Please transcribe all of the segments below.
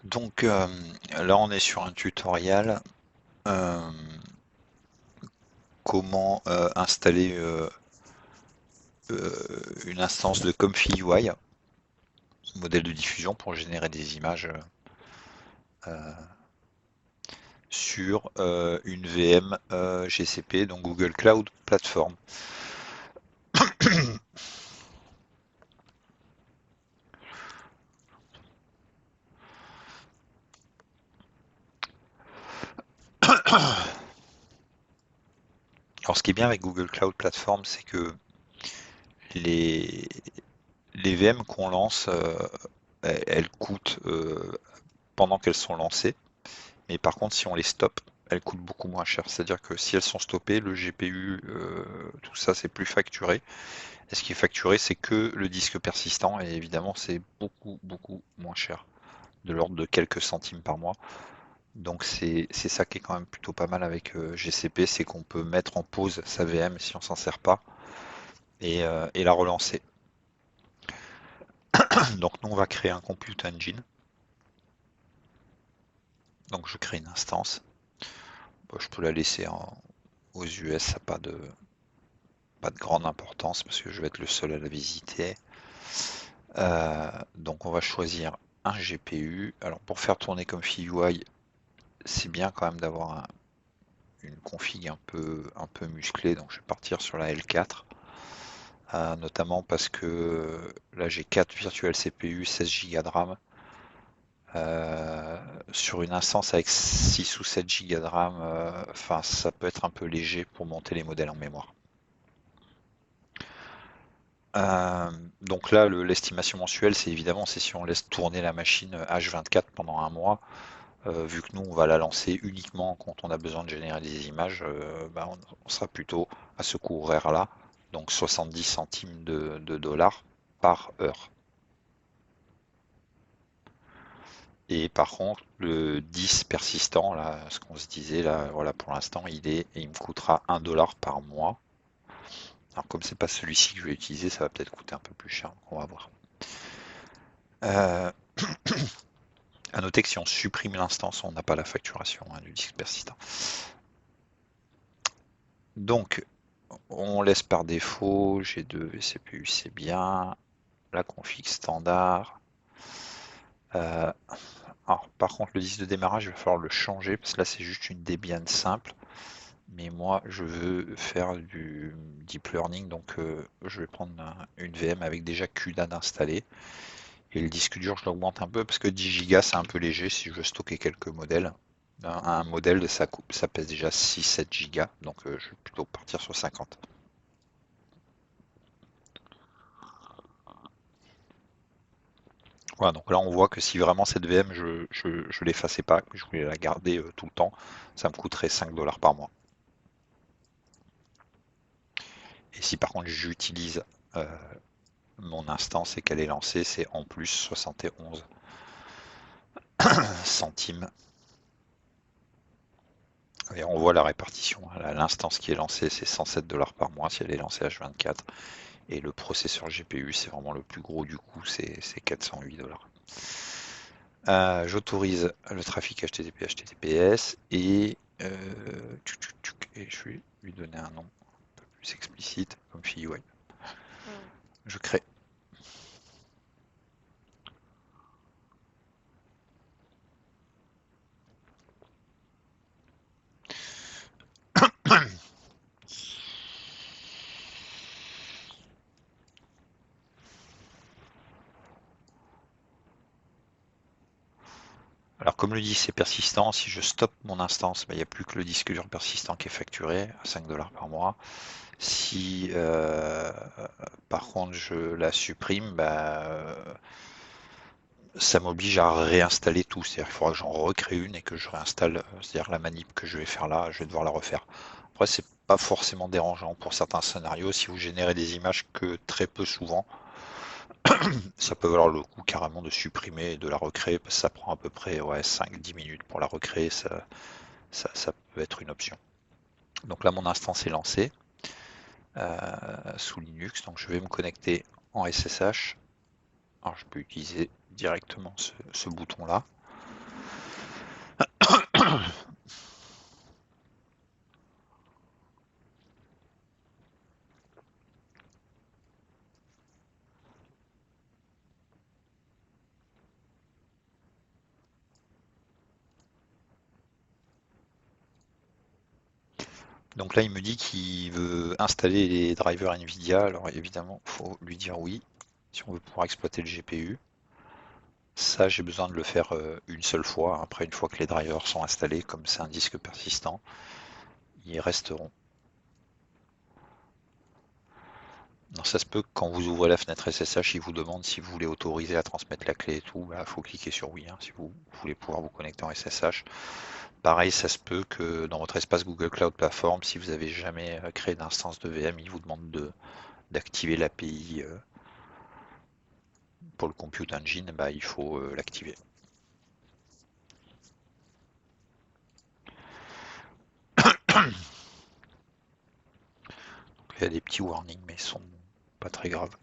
Donc là on est sur un tutoriel euh, comment installer une instance de Comfy UI, modèle de diffusion pour générer des images sur une VM GCP, donc Google Cloud Platform. Alors ce qui est bien avec Google Cloud Platform, c'est que les, les VM qu'on lance, elles coûtent pendant qu'elles sont lancées. Mais par contre, si on les stoppe, elles coûtent beaucoup moins cher. C'est-à-dire que si elles sont stoppées, le GPU, tout ça, c'est plus facturé. Et ce qui est facturé, c'est que le disque persistant. Et évidemment, c'est beaucoup, beaucoup moins cher. De l'ordre de quelques centimes par mois. Donc c'est ça qui est quand même plutôt pas mal avec GCP, c'est qu'on peut mettre en pause sa VM si on s'en sert pas et la relancer. Donc nous on va créer un compute engine. Donc je crée une instance. Bon, je peux la laisser aux US, ça n'a pas de grande importance parce que je vais être le seul à la visiter. Donc on va choisir un GPU. Alors pour faire tourner comme UI, c'est bien quand même d'avoir une config un peu musclée. Donc je vais partir sur la L4. Notamment parce que là j'ai 4 virtual CPU, 16 Go de RAM. Sur une instance avec 6 ou 7 Go de RAM, enfin ça peut être un peu léger pour monter les modèles en mémoire. Euh, donc là, l'estimation mensuelle, c'est évidemment c'est si on laisse tourner la machine H24 pendant un mois, vu que nous on va la lancer uniquement quand on a besoin de générer des images, bah, on sera plutôt à ce coût horaire-là, donc 70 centimes de dollars par heure. Et par contre, le 10 persistant, là, ce qu'on se disait, là, voilà, pour l'instant, il me coûtera 1 dollar par mois. Alors comme c'est pas celui-ci que je vais utiliser, ça va peut-être coûter un peu plus cher, donc on va voir. Euh, À noter que si on supprime l'instance, on n'a pas la facturation hein, du disque persistant. Donc, on laisse par défaut G2 et CPU, c'est bien. La config standard. Euh, alors, par contre, le disque de démarrage, il va falloir le changer parce que là, c'est juste une Debian simple. Mais moi, je veux faire du deep learning, donc je vais prendre une VM avec déjà QDAN installé. Et le disque dur, je l'augmente un peu parce que 10 Go, c'est un peu léger si je veux stocker quelques modèles. Un modèle, ça pèse déjà 6-7 Go, donc je vais plutôt partir sur 50. Voilà, donc là on voit que si vraiment cette VM, je l'effaçais pas, que je voulais la garder tout le temps, ça me coûterait 5 dollars par mois. Et si par contre j'utilise euh, mon instance et qu'elle est lancée, c'est en plus 71 centimes. Et on voit la répartition. L'instance qui est lancée, c'est 107 dollars par mois si elle est lancée H24. Et le processeur GPU, c'est vraiment le plus gros du coup, c'est 408 dollars. J'autorise le trafic HTTP, HTTPS et, et je vais lui donner un nom un peu plus explicite comme UI. Je crée. Alors comme le dit c'est persistant, si je stoppe mon instance, il n'y a plus que le disque dur persistant qui est facturé à 5 dollars par mois. Si par contre je la supprime, ça m'oblige à réinstaller tout. C'est-à-dire qu'il faudra que j'en recrée une et que je réinstalle. C'est-à-dire la manip que je vais faire là, je vais devoir la refaire. Après, c'est pas forcément dérangeant pour certains scénarios. Si vous générez des images que très peu souvent, ça peut valoir le coup carrément de supprimer et de la recréer parce que ça prend à peu près ouais, 5-10 minutes pour la recréer. Ça peut être une option. Donc là, mon instance est lancée sous Linux. Donc je vais me connecter en SSH. Alors je peux utiliser directement ce bouton-là. Donc là, il me dit qu'il veut installer les drivers NVIDIA. Alors évidemment, il faut lui dire oui, si on veut pouvoir exploiter le GPU. Ça, j'ai besoin de le faire une seule fois. Après, une fois que les drivers sont installés, comme c'est un disque persistant, ils resteront. Alors, ça se peut que quand vous ouvrez la fenêtre SSH, il vous demande si vous voulez autoriser à transmettre la clé et tout. Il faut cliquer sur oui hein, si vous voulez pouvoir vous connecter en SSH. Pareil, ça se peut que dans votre espace Google Cloud Platform, si vous n'avez jamais créé d'instance de VM, il vous demande d'activer l'API pour le Compute Engine, il faut l'activer. Il y a des petits warnings, mais ils sont pas très graves.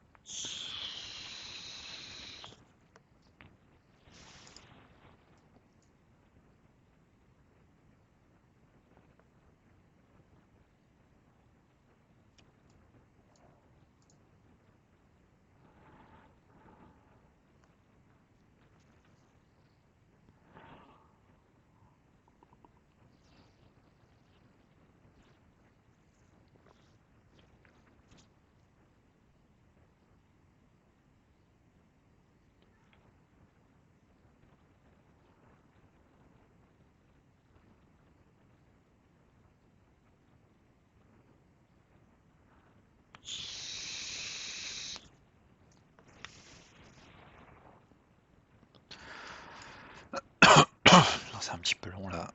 C'est un petit peu long là.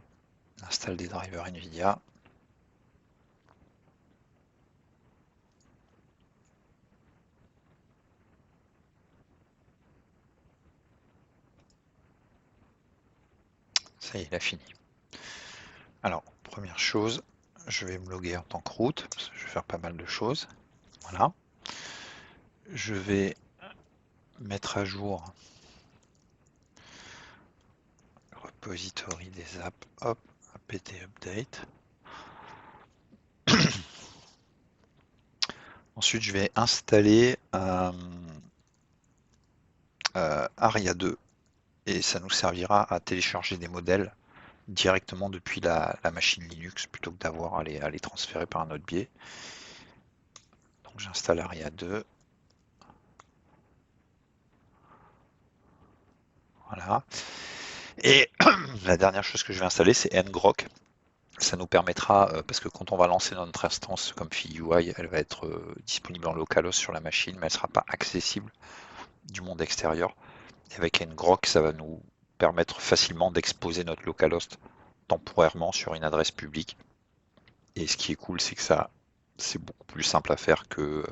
On installe des drivers NVIDIA. Ça y est, il a fini. Alors, première chose, je vais me loguer en tant que root, parce que je vais faire pas mal de choses. Voilà. Je vais mettre à jour le repository des apps. Hop, apt update. Ensuite, je vais installer Aria 2 et ça nous servira à télécharger des modèles directement depuis la machine Linux plutôt que d'avoir à les transférer par un autre biais. Donc j'installe Aria 2. Voilà. Et la dernière chose que je vais installer, c'est ngrok. Ça nous permettra, parce que quand on va lancer notre instance comme UI, elle va être disponible en localhost sur la machine, mais elle ne sera pas accessible du monde extérieur. Et avec ngrok, ça va nous permettre facilement d'exposer notre localhost temporairement sur une adresse publique. Et ce qui est cool, c'est que ça, c'est beaucoup plus simple à faire que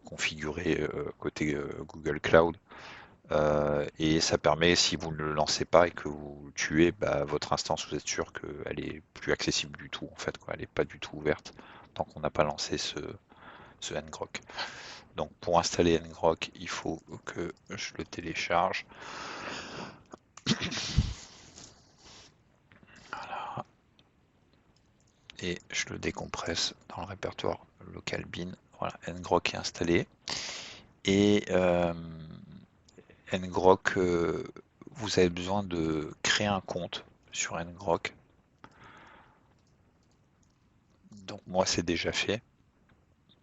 configurer côté Google Cloud. Et ça permet, si vous ne le lancez pas et que vous le tuez, votre instance, vous êtes sûr qu'elle est plus accessible du tout, en fait, quoi. Elle n'est pas du tout ouverte tant qu'on n'a pas lancé ce ngrok. Donc pour installer ngrok, il faut que je le télécharge. Voilà. Et je le décompresse dans le répertoire local bin. Voilà, ngrok est installé. Et ngrok, vous avez besoin de créer un compte sur ngrok. Donc moi c'est déjà fait,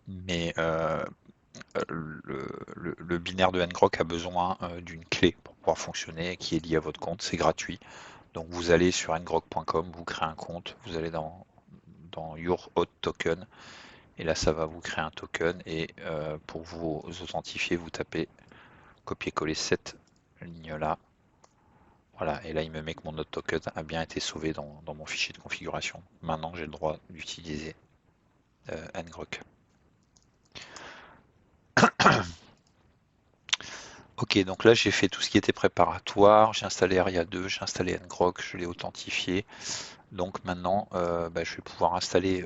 mais le binaire de ngrok a besoin d'une clé pour pouvoir fonctionner qui est liée à votre compte, c'est gratuit. Donc vous allez sur ngrok.com, vous créez un compte, vous allez dans Your Auth Token, et là ça va vous créer un token, et pour vous authentifier, vous tapez copier-coller cette ligne là. Voilà, et là il me met que mon auth token a bien été sauvé dans mon fichier de configuration. Maintenant j'ai le droit d'utiliser ngrok. Ok, donc là j'ai fait tout ce qui était préparatoire, j'ai installé Aria 2, j'ai installé ngrok, je l'ai authentifié. Donc maintenant je vais pouvoir installer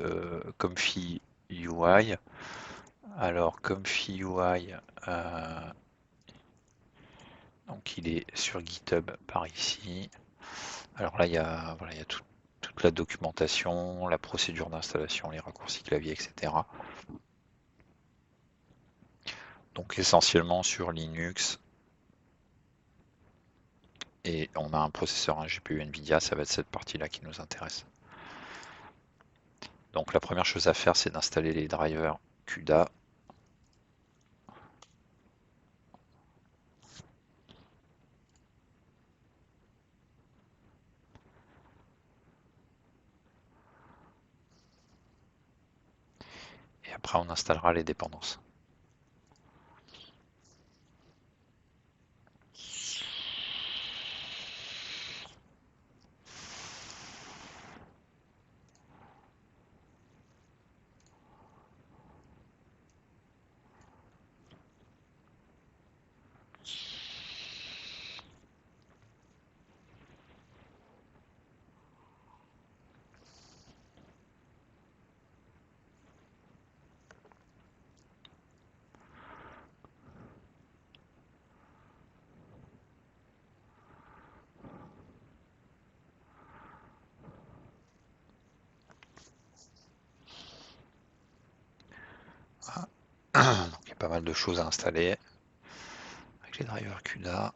Comfy UI. Alors Comfy UI, donc il est sur GitHub par ici. Alors là, il y a, voilà, il y a toute la documentation, la procédure d'installation, les raccourcis clavier, etc. Donc essentiellement sur Linux, et on a un processeur, un GPU Nvidia, ça va être cette partie-là qui nous intéresse. Donc la première chose à faire, c'est d'installer les drivers CUDA. Et après, on installera les dépendances. Donc il y a pas mal de choses à installer avec les drivers CUDA.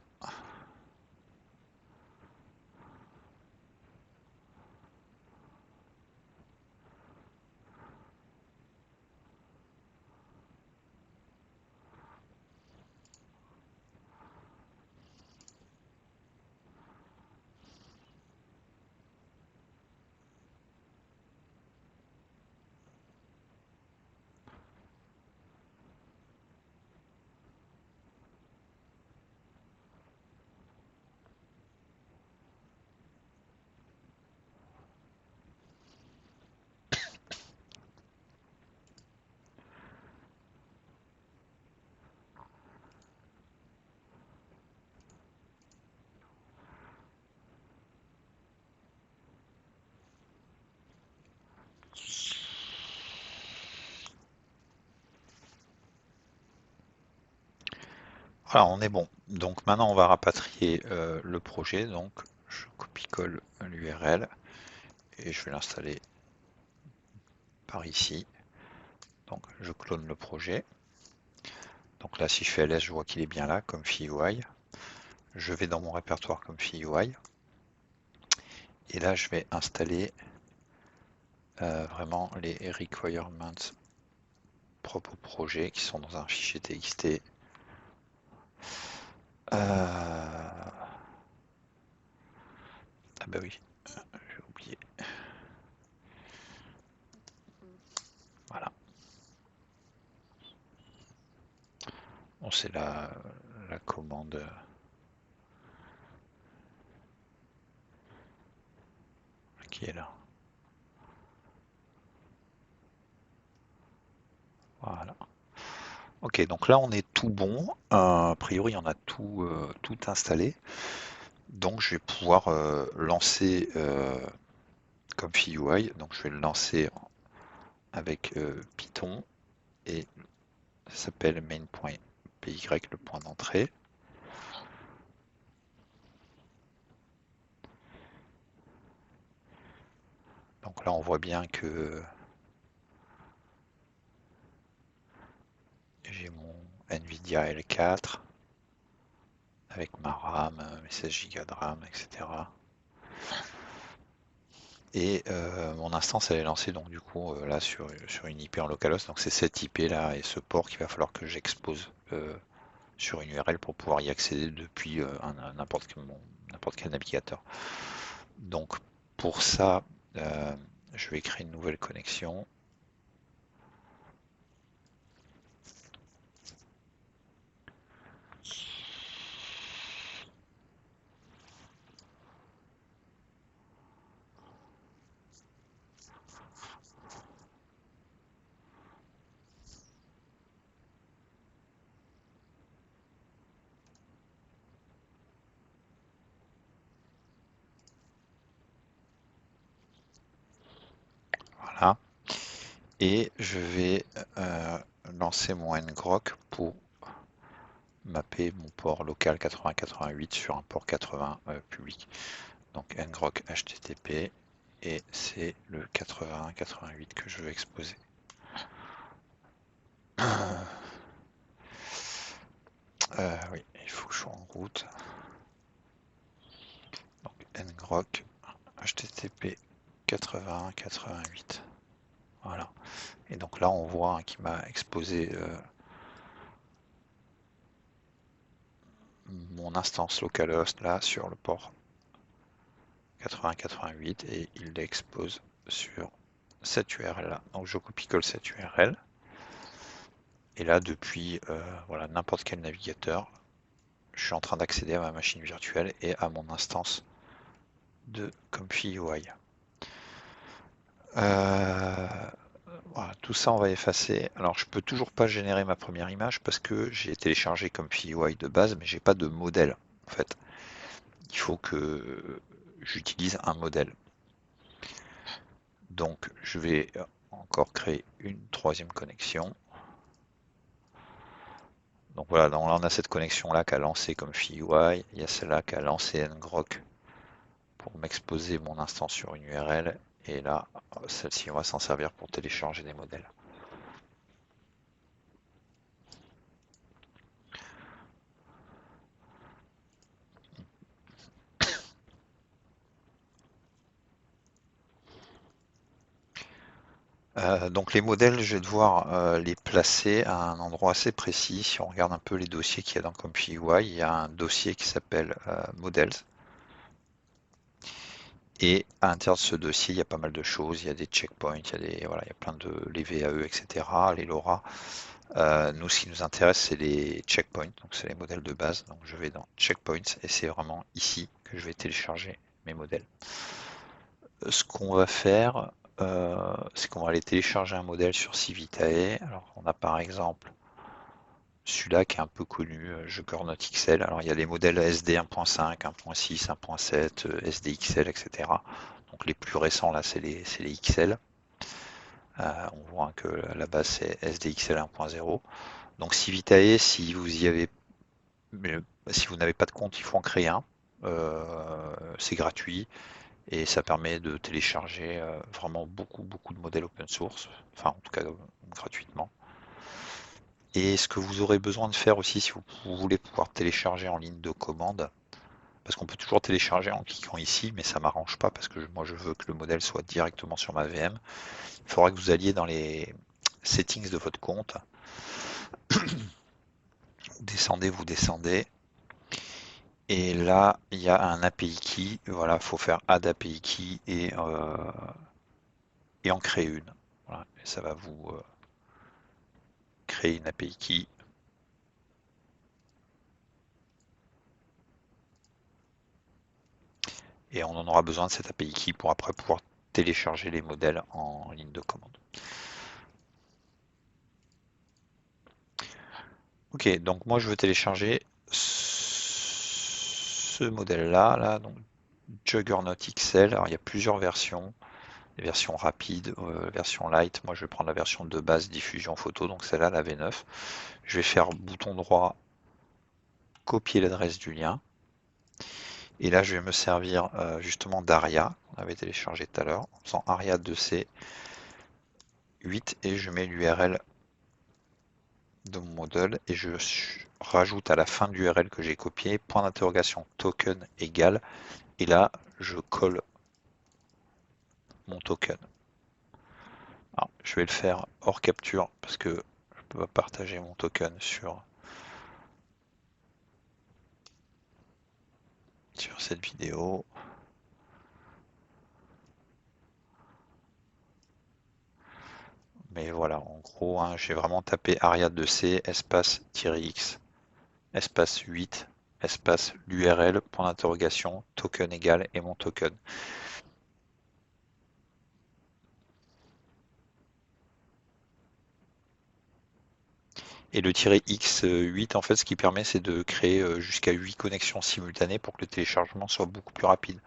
Voilà, on est bon. Donc maintenant, on va rapatrier le projet. Donc je copie-colle l'URL et je vais l'installer par ici. Donc je clone le projet. Donc là, si je fais ls, je vois qu'il est bien là comme FIUI. Je vais dans mon répertoire comme FIUI. Et là, je vais installer vraiment les requirements propres au projet qui sont dans un fichier TXT. Ah bah oui, j'ai oublié. Voilà. Bon, c'est la commande qui est là. Voilà. Ok, donc là on est tout bon. A priori, on a tout installé. Donc je vais pouvoir lancer comme FIUI. Donc je vais le lancer avec Python et ça s'appelle main.py, le point d'entrée. Donc là on voit bien que j'ai mon Nvidia L4 avec ma RAM, mes 16 Go de RAM, etc. Et mon instance elle est lancée donc du coup là sur une IP en localhost. Donc c'est cette IP là et ce port qu'il va falloir que j'expose sur une URL pour pouvoir y accéder depuis n'importe quel navigateur. Donc pour ça, je vais créer une nouvelle connexion. Voilà. Et je vais lancer mon ngrok pour mapper mon port local 8088 sur un port 80 public. Donc ngrok HTTP et c'est le 81-88 que je veux exposer. Oui, il faut que je sois en route. Donc ngrok HTTP 81-88. Voilà. Et donc là, on voit qu'il m'a exposé mon instance localhost là sur le port 80-88 et il l'expose sur cette URL là. Donc je copie-colle cette URL et là depuis voilà, n'importe quel navigateur, je suis en train d'accéder à ma machine virtuelle et à mon instance de Comfy UI. Voilà, tout ça on va effacer. Alors je peux toujours pas générer ma première image parce que j'ai téléchargé Comfy UI de base mais j'ai pas de modèle en fait. Il faut que j'utilise un modèle. Donc je vais encore créer une troisième connexion. Donc voilà, donc là on a cette connexion là qui a lancé Comfy UI, il y a celle-là qui a lancé ngrok pour m'exposer mon instance sur une URL, et là celle-ci on va s'en servir pour télécharger des modèles. Donc les modèles, je vais devoir les placer à un endroit assez précis. Si on regarde un peu les dossiers qu'il y a dans Comfy UI, il y a un dossier qui s'appelle Models. Et à l'intérieur de ce dossier, il y a pas mal de choses. Il y a des checkpoints, voilà, il y a plein de les VAE, etc., les LoRa. Nous, ce qui nous intéresse, c'est les checkpoints, donc c'est les modèles de base. Donc je vais dans checkpoints et c'est vraiment ici que je vais télécharger mes modèles. Ce qu'on va faire, c'est qu'on va aller télécharger un modèle sur Civitae. Alors on a par exemple celui-là qui est un peu connu, Juggernaut XL. Alors il y a les modèles SD 1.5, 1.6, 1.7, SDXL, etc. Donc les plus récents là, c'est les XL. On voit que la base c'est SDXL 1.0. Donc Civitae, si vous y avez, si vous n'avez pas de compte, il faut en créer un. C'est gratuit et ça permet de télécharger vraiment beaucoup de modèles open source, enfin en tout cas gratuitement. Et ce que vous aurez besoin de faire aussi si vous voulez pouvoir télécharger en ligne de commande, parce qu'on peut toujours télécharger en cliquant ici, mais ça m'arrange pas parce que moi je veux que le modèle soit directement sur ma VM. Il faudra que vous alliez dans les settings de votre compte. Vous descendez. Et là, il y a un API key. Voilà, il faut faire add API key et en créer une. Voilà, et ça va vous créer une API key. Et on en aura besoin de cette API key pour après pouvoir télécharger les modèles en ligne de commande. Ok, donc moi je veux télécharger ce modèle-là, donc Juggernaut XL. Alors il y a plusieurs versions, les versions rapides, version light. Moi je vais prendre la version de base diffusion photo, donc celle-là, la V9. Je vais faire bouton droit, copier l'adresse du lien. Et là je vais me servir justement d'ARIA, qu'on avait téléchargé tout à l'heure, en faisant ARIA 2C 8 et je mets l'URL de mon modèle et je rajoute à la fin de l'URL que j'ai copié point d'interrogation token égal et là je colle mon token. Alors, je vais le faire hors capture parce que je peux pas partager mon token sur cette vidéo. Mais voilà, en gros, hein, j'ai vraiment tapé ARIA2C espace-x espace 8 espace l'URL point d'interrogation token égal et mon token. Et le -x8, en fait, ce qui permet, c'est de créer jusqu'à 8 connexions simultanées pour que le téléchargement soit beaucoup plus rapide.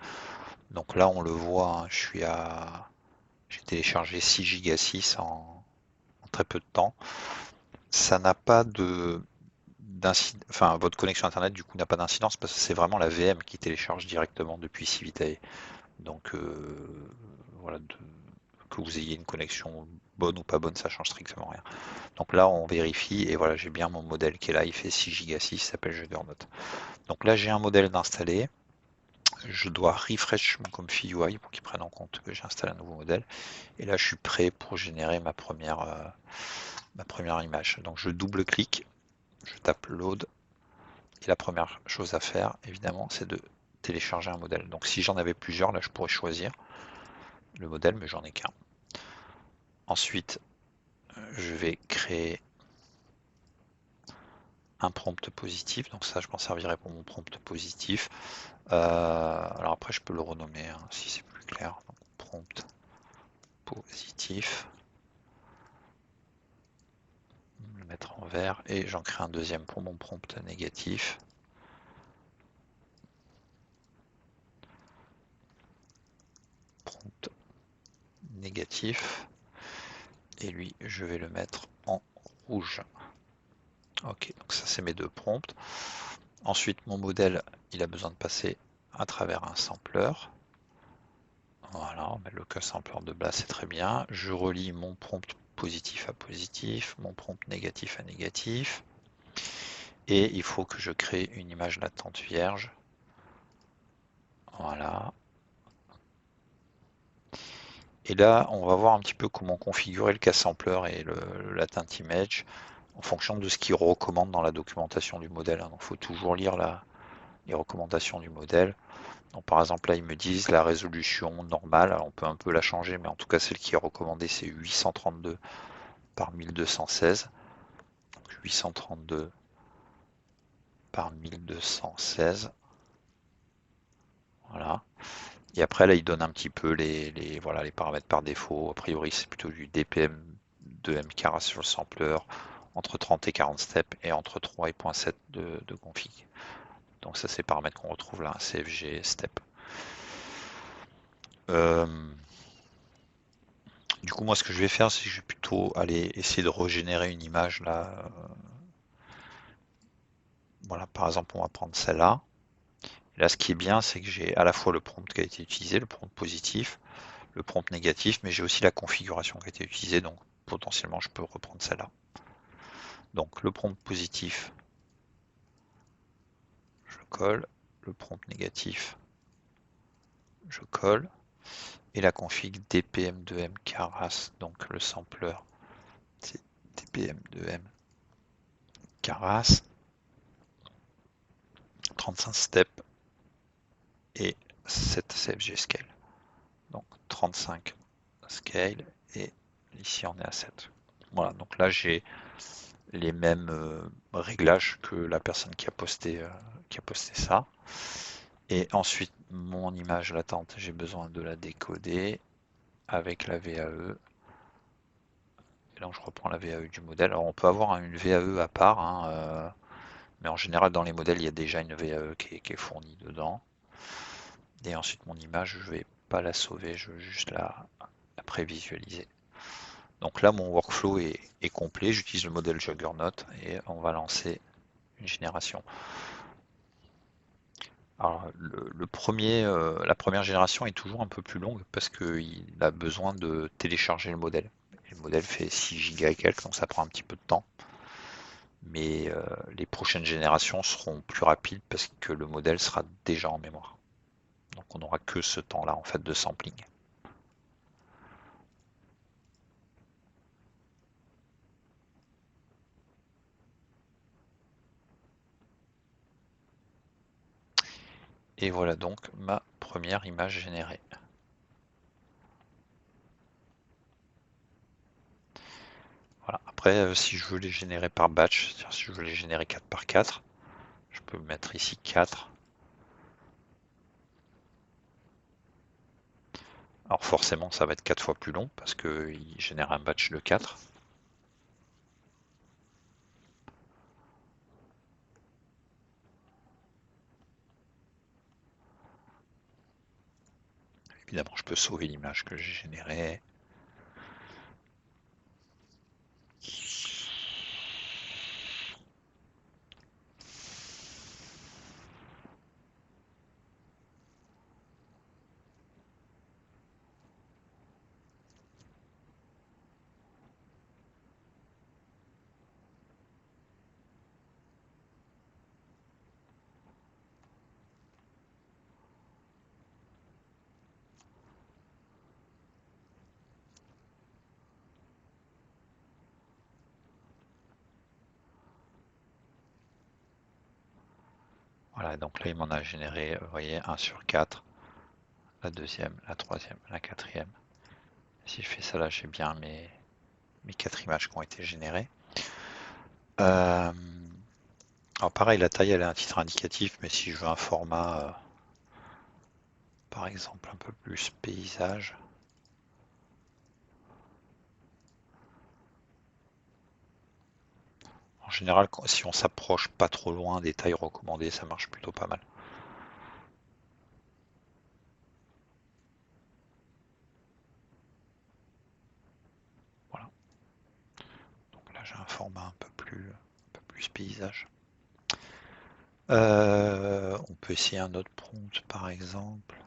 Donc là, on le voit, hein, j'ai téléchargé 6 Go 6 en très peu de temps. Ça n'a pas enfin votre connexion internet du coup n'a pas d'incidence parce que c'est vraiment la VM qui télécharge directement depuis Civitae. Donc voilà, que vous ayez une connexion bonne ou pas bonne, ça change strictement rien. Donc là on vérifie et voilà, j'ai bien mon modèle qui est là, il fait 6 Go 6, il s'appelle Juggernaut. Donc là j'ai un modèle d'installer. Je dois refresh mon config UI pour qu'il prenne en compte que j'ai installé un nouveau modèle. Et là je suis prêt pour générer ma première image. Donc je double-clique, je tape load. Et la première chose à faire, évidemment, c'est de télécharger un modèle. Donc si j'en avais plusieurs, là je pourrais choisir le modèle, mais j'en ai qu'un. Ensuite, je vais créer un prompt positif. Donc ça, je m'en servirai pour mon prompt positif. Alors après, je peux le renommer hein, si c'est plus clair. Donc, prompt positif. Le mettre en vert. Et j'en crée un deuxième pour mon prompt négatif. Prompt négatif. Et lui, je vais le mettre en rouge. Ok, donc ça c'est mes deux prompts. Ensuite, mon modèle, il a besoin de passer à travers un sampler. Voilà, on met le sampler de base, c'est très bien. Je relie mon prompt positif à positif, mon prompt négatif à négatif. Et il faut que je crée une image latente vierge. Voilà. Et là, on va voir un petit peu comment configurer le sampler et le latent image en fonction de ce qu'il recommande dans la documentation du modèle. Donc, il faut toujours lire les recommandations du modèle. Donc, par exemple, là, ils me disent la résolution normale. Alors, on peut un peu la changer, mais en tout cas, celle qui est recommandée, c'est 832 par 1216. Donc, 832 par 1216. Voilà. Et après, là, il donne un petit peu voilà, les paramètres par défaut. A priori, c'est plutôt du DPM de MKRA sur le sampler, entre 30 et 40 steps, et entre 3 et 0.7 de config. Donc ça, c'est les paramètres qu'on retrouve là, CFG step. Du coup, moi, ce que je vais faire, c'est que je vais plutôt aller essayer de régénérer une image là. Voilà, par exemple, on va prendre celle-là. Là, ce qui est bien, c'est que j'ai à la fois le prompt qui a été utilisé, le prompt positif, le prompt négatif, mais j'ai aussi la configuration qui a été utilisée, donc potentiellement, je peux reprendre celle-là. Donc, le prompt positif, je colle. Le prompt négatif, je colle. Et la config dpm2m caras, donc le sampler, c'est dpm2m caras, 35 steps et 7 CFG scale. Donc 35 scale et ici on est à 7. Voilà, donc là j'ai les mêmes réglages que la personne qui a posté ça. Et ensuite mon image latente, j'ai besoin de la décoder avec la VAE. Et donc je reprends la VAE du modèle. Alors on peut avoir une VAE à part, hein, mais en général dans les modèles il y a déjà une VAE qui est fournie dedans. Et ensuite mon image, je vais pas la sauver, je vais juste la prévisualiser. Donc là mon workflow est complet, j'utilise le modèle Juggernaut et on va lancer une génération. Alors la première génération est toujours un peu plus longue parce qu'il a besoin de télécharger le modèle. Et le modèle fait 6 Go et quelques, donc ça prend un petit peu de temps. Mais les prochaines générations seront plus rapides parce que le modèle sera déjà en mémoire. Donc on n'aura que ce temps-là en fait de sampling. Et voilà donc ma première image générée. Voilà. Après, si je veux les générer par batch, c'est-à-dire si je veux les générer 4 par 4, je peux mettre ici 4. Alors forcément, ça va être 4 fois plus long parce qu'il génère un batch de 4. Évidemment, je peux sauver l'image que j'ai générée. Voilà, donc là il m'en a généré, vous voyez, 1 sur 4, la deuxième, la troisième, la quatrième. Si je fais ça là, j'ai bien mes 4 images qui ont été générées. Alors pareil, la taille elle est un titre indicatif, mais si je veux un format, par exemple un peu plus paysage, en général si on s'approche pas trop loin des tailles recommandées, ça marche plutôt pas mal. Voilà. Donc là j'ai un format un peu plus paysage. On peut essayer un autre prompt par exemple.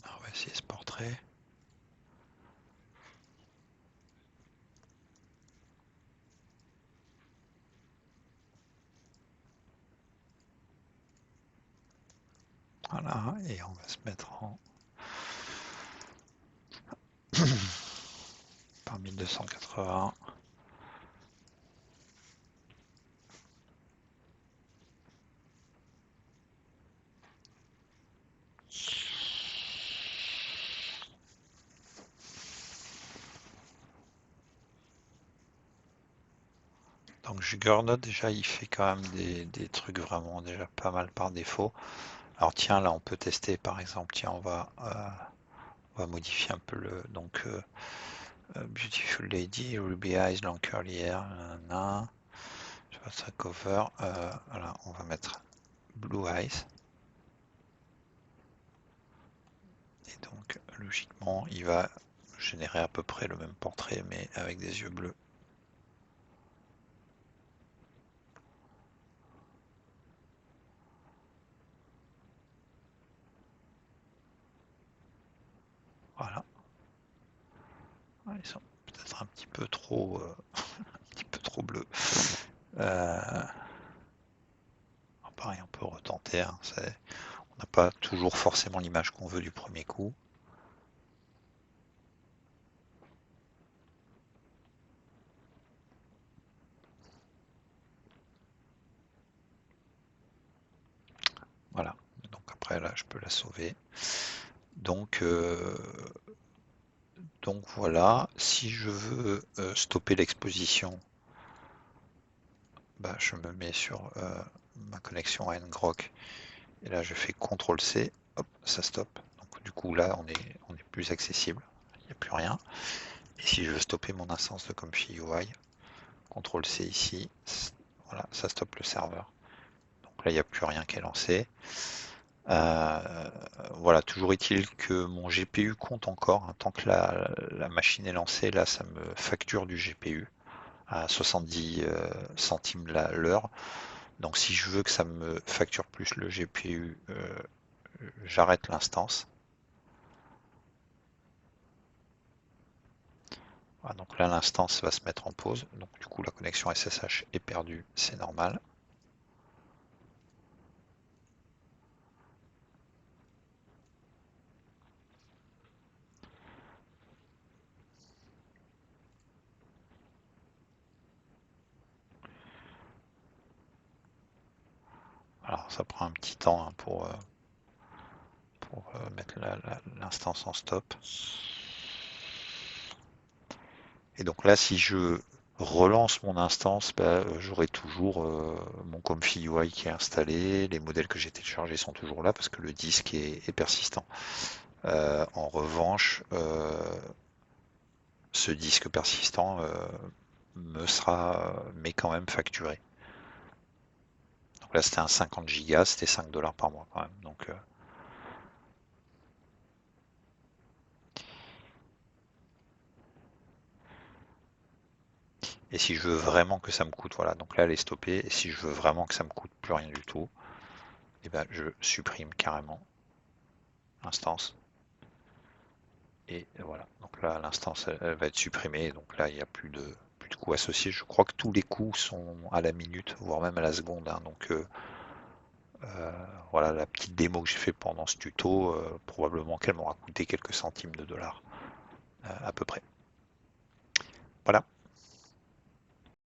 On va essayer ce portrait. Voilà, et on va se mettre en par 1280. Donc Juggernaut déjà il fait quand même des trucs vraiment déjà pas mal par défaut. Alors tiens là on peut tester par exemple, tiens on va modifier un peu le donc Beautiful Lady, Ruby Eyes, Long Curly Hair, nanana. Je passe à cover, voilà on va mettre Blue Eyes. Et donc logiquement il va générer à peu près le même portrait mais avec des yeux bleus. Voilà. Ils sont peut-être un petit peu trop un petit peu trop bleus. Pareil, on peut retenter, hein, on n'a pas toujours forcément l'image qu'on veut du premier coup. Voilà, donc après là je peux la sauver. Donc, donc voilà, si je veux stopper l'exposition, bah, je me mets sur ma connexion à ngrok et là je fais CTRL-C, hop, ça stoppe. Donc du coup là on est plus accessible, il n'y a plus rien. Et si je veux stopper mon instance de Comfy UI, CTRL-C ici, voilà, ça stoppe le serveur. Donc là il n'y a plus rien qui est lancé. Voilà, toujours est-il que mon GPU compte encore, hein, tant que la machine est lancée, là ça me facture du GPU à 70 centimes l'heure. Donc si je veux que ça me facture plus le GPU, j'arrête l'instance. Voilà, donc là l'instance va se mettre en pause, donc du coup la connexion SSH est perdue, c'est normal. Alors ça prend un petit temps hein, pour mettre l'instance en stop. Et donc là, si je relance mon instance, bah, j'aurai toujours mon Comfy UI qui est installé, les modèles que j'ai téléchargés sont toujours là parce que le disque est persistant. En revanche, ce disque persistant m'est quand même facturé. Donc là, c'était un 50 Go, c'était 5 dollars par mois quand même. Donc, et si je veux vraiment que ça me coûte, voilà, donc là elle est stoppée, et si je veux vraiment que ça me coûte plus rien du tout, et ben je supprime carrément l'instance. Et voilà, donc là l'instance elle va être supprimée, donc là il n'y a plus de coûts associés. Je crois que tous les coûts sont à la minute, voire même à la seconde, hein. Donc voilà la petite démo que j'ai fait pendant ce tuto, probablement qu'elle m'aura coûté quelques centimes de dollars à peu près. Voilà.